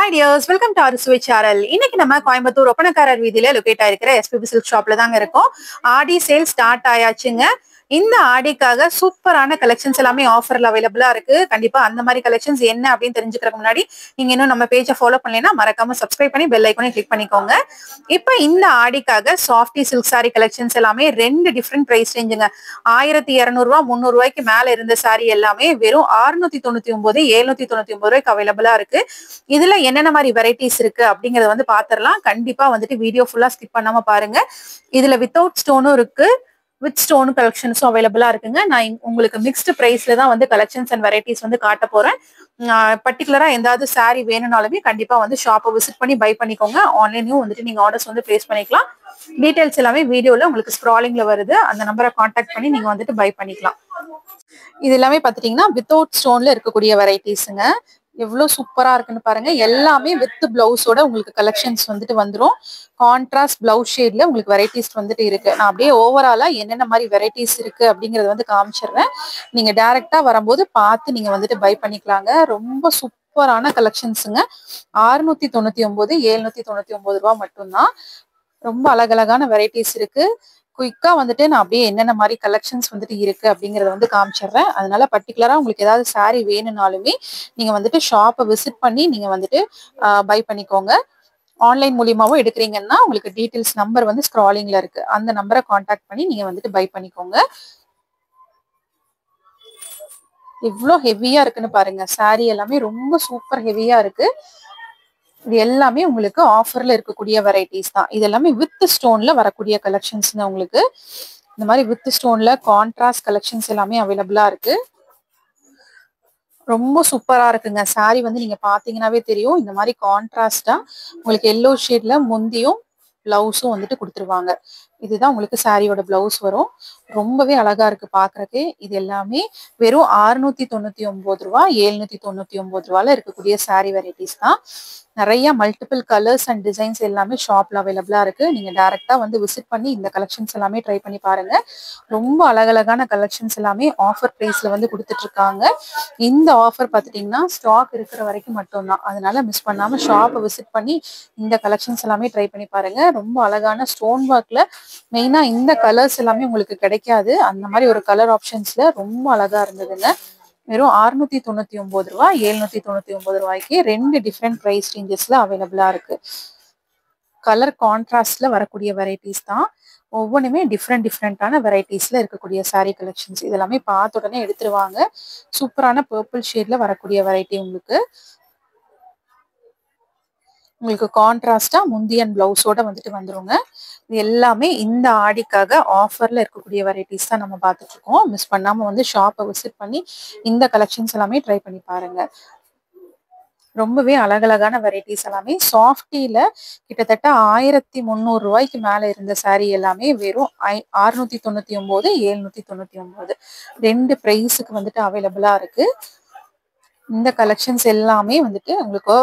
Hi dears, welcome to our Switch channel. இன்னைக்கு நம்ம கோயம்புத்தூர் ஒப்பனக்காரர் வீதியில லொகேட் ஆயிருக்கிற எஸ்பிபி சில்க் ஷாப்ல தாங்க இருக்கோம். ஆடி சேல் ஸ்டார்ட் ஆயாச்சுங்க. இந்த ஆடிக்காக சூப்பரான கலெக்ஷன்ஸ் எல்லாமே ஆஃபர்ல அவைலபிளா இருக்கு. கண்டிப்பா அந்த மாதிரி கலெக்ஷன்ஸ் என்ன அப்படின்னு தெரிஞ்சுக்கிறதுக்கு முன்னாடி நீங்க இன்னும் நம்ம பேஜை ஃபாலோ பண்ணலைன்னா மறக்காம சப்ஸ்கிரைப் பண்ணி பெல் ஐக்கானை கிளிக் பண்ணிக்கோங்க. இப்ப இந்த ஆடிக்காக சாஃப்டி சில்க் சாரி கலெக்ஷன்ஸ் எல்லாமே ரெண்டு டிஃப்ரெண்ட் பிரைஸ் ரேஞ்சுங்க. 1200 300 ரூபாய்க்கு மேல இருந்த சாரி எல்லாமே வெறும் 699 799 ரூபாய்க்கு அவைலபிளா இருக்கு. இதுல என்னென்ன மாதிரி வெரைட்டிஸ் இருக்கு அப்படிங்கறத வந்து பாத்திரலாம். கண்டிப்பா வந்துட்டு வீடியோ ஃபுல்லா ஸ்கிப் பண்ணாம பாருங்க. இதுல வித்தவுட் ஸ்டோனும் இருக்கு, வித் ஸ்டோன் கலெக்ஷன்ஸும் அவைலபிளா இருக்குங்க. நான் உங்களுக்கு மிக்ஸ்டு பிரைஸ்ல தான் வந்து கலெக்ஷன்ஸ் அண்ட் வெரைட்டிஸ் வந்து காட்ட போறேன். பர்டிகுலரா எதாவது சாரி வேணும்னாலுமே கண்டிப்பா வந்து ஷாப்பை விசிட் பண்ணி பை பண்ணிக்கோங்க. ஆன்லைன்லயும் வந்துட்டு நீங்க ஆர்டர்ஸ் வந்து பிளேஸ் பண்ணிக்கலாம். டீடைல்ஸ் எல்லாமே வீடியோல உங்களுக்கு ஸ்க்ராலிங்ல வருது. அந்த நம்பரை கான்டாக்ட் பண்ணி நீங்க வந்துட்டு பை பண்ணிக்கலாம். இது எல்லாமே பாத்துட்டீங்கன்னா வித்தவுட் ஸ்டோன்ல இருக்கக்கூடிய வெரைட்டிஸுங்க. எவ்வளவு சூப்பரா இருக்குன்னு பாருங்க. எல்லாமே வித் பிளவுஸோட உங்களுக்கு கலெக்ஷன்ஸ் வந்துட்டு வந்துடும். கான்ட்ராஸ்ட் பிளவுஸ் ஷேட்ல உங்களுக்கு வெரைட்டிஸ் வந்துட்டு இருக்கு. நான் அப்படியே ஓவராலா என்னென்ன மாதிரி வெரைட்டிஸ் இருக்கு அப்படிங்கறத வந்து காமிச்சிடுறேன். நீங்க டைரக்டா வரும்போது பார்த்து நீங்க வந்துட்டு பை பண்ணிக்கலாங்க. ரொம்ப சூப்பரான கலெக்ஷன்ஸுங்க. 699 799 ரூபாய் மட்டும்தான். ரொம்ப அழகழகான வெரைட்டிஸ் இருக்கு. குயிக்கா வந்துட்டு நான் அப்படியே என்னென்ன மாதிரி கலெக்ஷன்ஸ் வந்துட்டு இருக்கு அப்படிங்கறத வந்து காமிச்சிடுறேன். அதனால பர்டிகுலரா உங்களுக்கு ஏதாவது சாரி வேணும்னாலுமே நீங்க வந்துட்டு ஷாப்பை விசிட் பண்ணி நீங்க வந்துட்டு பை பண்ணிக்கோங்க. ஆன்லைன் மூலியமாவும் எடுக்கிறீங்கன்னா உங்களுக்கு டீடைல்ஸ் நம்பர் வந்து ஸ்க்ராலிங்ல இருக்கு. அந்த நம்பரை கான்டாக்ட் பண்ணி நீங்க வந்துட்டு பை பண்ணிக்கோங்க. எவ்வளோ ஹெவியா இருக்குன்னு பாருங்க. சாரி எல்லாமே ரொம்ப சூப்பர் ஹெவியா இருக்கு. இது எல்லாமே உங்களுக்கு ஆஃபர்ல இருக்கக்கூடிய வெரைட்டிஸ் தான். இது எல்லாமே வித் ஸ்டோன்ல வரக்கூடிய கலெக்ஷன்ஸ் தான். உங்களுக்கு இந்த மாதிரி வித் ஸ்டோன்ல கான்ட்ராஸ்ட் கலெக்ஷன்ஸ் எல்லாமே அவைலபிளா இருக்கு. ரொம்ப சூப்பரா இருக்குங்க. சாரி வந்து நீங்க பாத்தீங்கன்னாவே தெரியும். இந்த மாதிரி கான்ட்ராஸ்டா உங்களுக்கு எல்லோ ஷேட்ல முந்தியும் பிளவுஸும் வந்துட்டு கொடுத்துருவாங்க. இதுதான் உங்களுக்கு சாரியோட பிளவுஸ் வரும். ரொம்பவே அழகா இருக்கு பாக்குறதுக்கு. இது எல்லாமே வெறும் 699 ரூபாய் 799 ரூபாயில இருக்கக்கூடிய சாரி வெரைட்டிஸ் தான். நிறைய மல்டிபிள் கலர்ஸ் அண்ட் டிசைன்ஸ் எல்லாமே ஷாப்ல அவைலபிளா இருக்கு. நீங்க டைரக்டா வந்து விசிட் பண்ணி இந்த கலெக்ஷன்ஸ் எல்லாமே ட்ரை பண்ணி பாருங்க. ரொம்ப அழகழகான கலெக்ஷன்ஸ் எல்லாமே ஆஃபர் பிரைஸ்ல வந்து கொடுத்துட்டு இருக்காங்க. இந்த ஆஃபர் பார்த்துட்டீங்கன்னா ஸ்டாக் இருக்கிற வரைக்கும் மட்டும்தான். அதனால மிஸ் பண்ணாம ஷாப்பை விசிட் பண்ணி இந்த கலெக்ஷன்ஸ் எல்லாமே ட்ரை பண்ணி பாருங்க. ரொம்ப அழகான ஸ்டோன் ஒர்க்ல மெயினா இந்த கலர்ஸ் எல்லாமே உங்களுக்கு கிடைக்காது. அந்த மாதிரி ஒரு கலர் ஆப்ஷன்ஸ்ல ரொம்ப அழகா இருந்ததுங்க. வெறும் 699 ரூபாய் 799 ரூபாய்க்கு ரெண்டு டிஃப்ரெண்ட் பிரைஸ் ரேஞ்சஸ்ல அவைலபிளா இருக்கு. கலர் கான்ட்ராஸ்ட்ல வரக்கூடிய வெரைட்டிஸ் தான். ஒவ்வொன்றுமே டிஃப்ரெண்டான வெரைட்டிஸ்ல இருக்கக்கூடிய சாரீ கலெக்ஷன்ஸ். இதெல்லாமே பார்த்த உடனே எடுத்துருவாங்க. சூப்பரான பர்பிள் ஷேட்ல வரக்கூடிய வெரைட்டி உங்களுக்கு கான்ட்ராஸ்டா முந்தியன் பிளவுஸோட வந்துட்டு வந்துருங்க. இது எல்லாமே இந்த ஆடிக்காக ஆஃபர்ல இருக்கக்கூடிய வெரைட்டிஸ் தான் நம்ம பார்த்துட்டு இருக்கோம். மிஸ் பண்ணாம வந்து ஷாப்பை விசிட் பண்ணி இந்த கலெக்ஷன்ஸ் எல்லாமே ட்ரை பண்ணி பாருங்க. ரொம்பவே அழகழகான வெரைட்டிஸ் எல்லாமே சாஃப்டில கிட்டத்தட்ட 1300 ரூபாய்க்கு மேல இருந்த சாரி எல்லாமே வெறும் 699 799 ரெண்டு பிரைஸுக்கு வந்துட்டு அவைலபிளா இருக்கு. இந்த கலெக்ஷன்ஸ் எல்லாமே வந்துட்டு உங்களுக்கு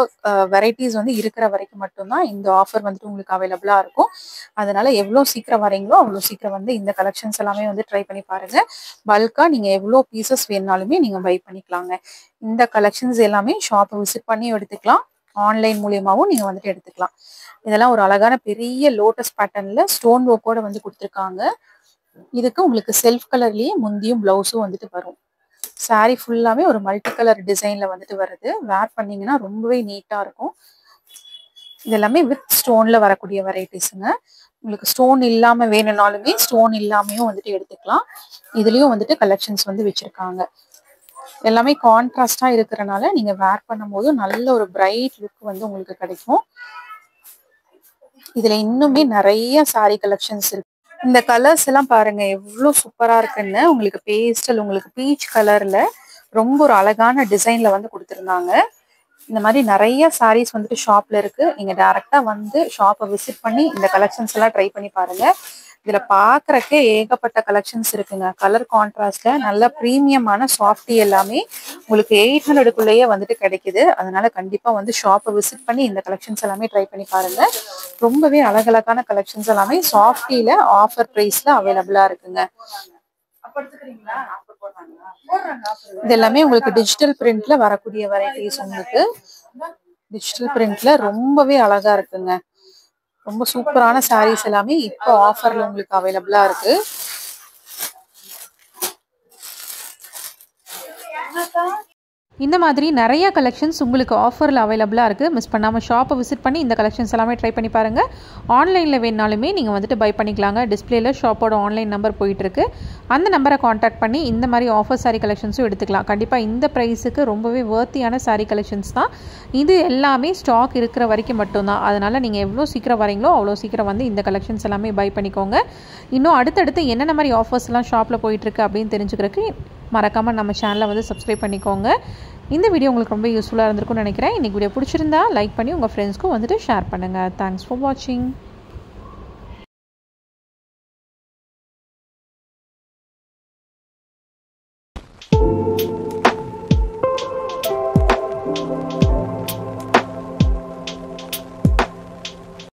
வெரைட்டிஸ் வந்து இருக்கிற வரைக்கும் மட்டும்தான் இந்த ஆஃபர் வந்துட்டு உங்களுக்கு அவைலபிளா இருக்கும். அதனால எவ்வளோ சீக்கிரம் வரீங்களோ அவ்வளோ சீக்கிரம் வந்து இந்த கலெக்ஷன்ஸ் எல்லாமே வந்து ட்ரை பண்ணி பாருங்க. பல்கா நீங்க எவ்வளோ பீசஸ் வேணுனாலுமே நீங்க பை பண்ணிக்கலாங்க. இந்த கலெக்ஷன்ஸ் எல்லாமே ஷாப்பை விசிட் பண்ணி எடுத்துக்கலாம். ஆன்லைன் மூலியமாவும் நீங்க வந்துட்டு எடுத்துக்கலாம். இதெல்லாம் ஒரு அழகான பெரிய லோட்டஸ் பேட்டர்ன்ல ஸ்டோன் ஒர்க்கோட வந்து கொடுத்துருக்காங்க. இதுக்கு உங்களுக்கு செல்ஃப் கலர்லயே முந்தியும் பிளவுஸும் வந்துட்டு வரும். சாரி ஃபுல்லாவே ஒரு மல்டி கலர் டிசைன்ல வந்துட்டு வருது. வேர் பண்ணீங்கன்னா ரொம்பவே நீட்டா இருக்கும். இதெல்லாமே வித் ஸ்டோன்ல வரக்கூடிய வெரைட்டிஸுங்க. உங்களுக்கு ஸ்டோன் இல்லாம வேணும்னாலுமே ஸ்டோன் இல்லாமையும் வந்துட்டு எடுத்துக்கலாம். இதுலயும் வந்துட்டு கலெக்ஷன்ஸ் வந்து வச்சிருக்காங்க. எல்லாமே கான்ட்ராஸ்டா இருக்கிறனால நீங்க வேர் பண்ணும் போது நல்ல ஒரு பிரைட் லுக் வந்து உங்களுக்கு கிடைக்கும். இதுல இன்னுமே நிறைய சாரி கலெக்ஷன்ஸ் இருக்கு. இந்த கலர்ஸ் எல்லாம் பாருங்க எவ்வளவு சூப்பரா இருக்குன்னு. உங்களுக்கு பேஸ்டல், உங்களுக்கு பீச் கலர்ல ரொம்ப ஒரு அழகான டிசைன்ல வந்து கொடுத்துருந்தாங்க. இந்த மாதிரி நிறைய சாரீஸ் வந்துட்டு ஷாப்ல இருக்கு. நீங்க டைரக்டா வந்து ஷாப்பை விசிட் பண்ணி இந்த கலெக்ஷன்ஸ் எல்லாம் ட்ரை பண்ணி பாருங்க. இதுல பாக்குறக்கே ஏகப்பட்ட கலெக்ஷன்ஸ் இருக்குங்க. கலர் கான்ட்ராஸ்ட்ல நல்ல பிரீமியமான சாஃப்டி எல்லாமே உங்களுக்கு 800க்குள்ளேயே வந்துட்டு கிடைக்குது. அதனால கண்டிப்பா வந்து ஷாப்பை விசிட் பண்ணி இந்த கலெக்ஷன்ஸ் எல்லாமே ட்ரை பண்ணி பாருங்க. ரொம்பவே அழகழகான கலெக்ஷன்ஸ் எல்லாமே சாஃப்டில ஆஃபர் பிரைஸ்ல அவைலபிளா இருக்குங்க. இது எல்லாமே உங்களுக்கு டிஜிட்டல் பிரிண்ட்ல வரக்கூடிய வெரைட்டிஸ் உங்களுக்கு. டிஜிட்டல் பிரிண்ட்ல ரொம்பவே அழகா இருக்குங்க. ரொம்ப சூப்பரான சாரீஸ் எல்லாமே இப்போ ஆஃபர்ல உங்களுக்கு அவைலபிளா இருக்கு. இந்த மாதிரி நிறைய கலெக்ஷன்ஸ் உங்களுக்கு ஆஃபரில் அவைலபிளாக இருக்குது. மிஸ் பண்ணாமல் ஷாப்பை விசிட் பண்ணி இந்த கலெக்ஷன்ஸ் எல்லாமே ட்ரை பண்ணி பாருங்கள். ஆன்லைனில் வேணாலுமே நீங்கள் வந்துட்டு பை பண்ணிக்கலாங்க. டிஸ்பிளேல ஷாப்போட ஆன்லைன் நம்பர் போயிட்டுருக்கு. அந்த நம்பரை காண்டாக்ட் பண்ணி இந்த மாதிரி ஆஃபர் சாரீ கலெக்ஷன்ஸும் எடுத்துக்கலாம். கண்டிப்பாக இந்த ப்ரைஸுக்கு ரொம்பவே வர்த்தியான சாரீ கலெக்ஷன்ஸ் தான். இது எல்லாமே ஸ்டாக் இருக்கிற வரைக்கும் மட்டும்தான். அதனால் நீங்கள் எவ்வளோ சீக்கிரம் வரீங்களோ அவ்வளோ சீக்கிரம் வந்து இந்த கலெக்ஷன்ஸ் எல்லாமே பை பண்ணிக்கோங்க. இன்னும் அடுத்தடுத்து என்னென்ன மாதிரி ஆஃபர்ஸ்லாம் ஷாப்பில் போயிட்டுருக்கு அப்படின்னு தெரிஞ்சுக்கிறதுக்கு மறக்காமல் நம்ம சேனலை வந்து சப்ஸ்கிரைப் பண்ணிக்கோங்க. இந்த வீடியோ உங்களுக்கு ரொம்ப யூஸ்ஃபுல்லாக இருந்திருக்கும்னு நினைக்கிறேன். இன்றைக்கி வீடியோ பிடிச்சிருந்தா லைக் பண்ணி உங்கள் ஃப்ரெண்ட்ஸ்க்கும் வந்துட்டு ஷேர் பண்ணுங்கள். தேங்க்ஸ் ஃபார் வாட்சிங்.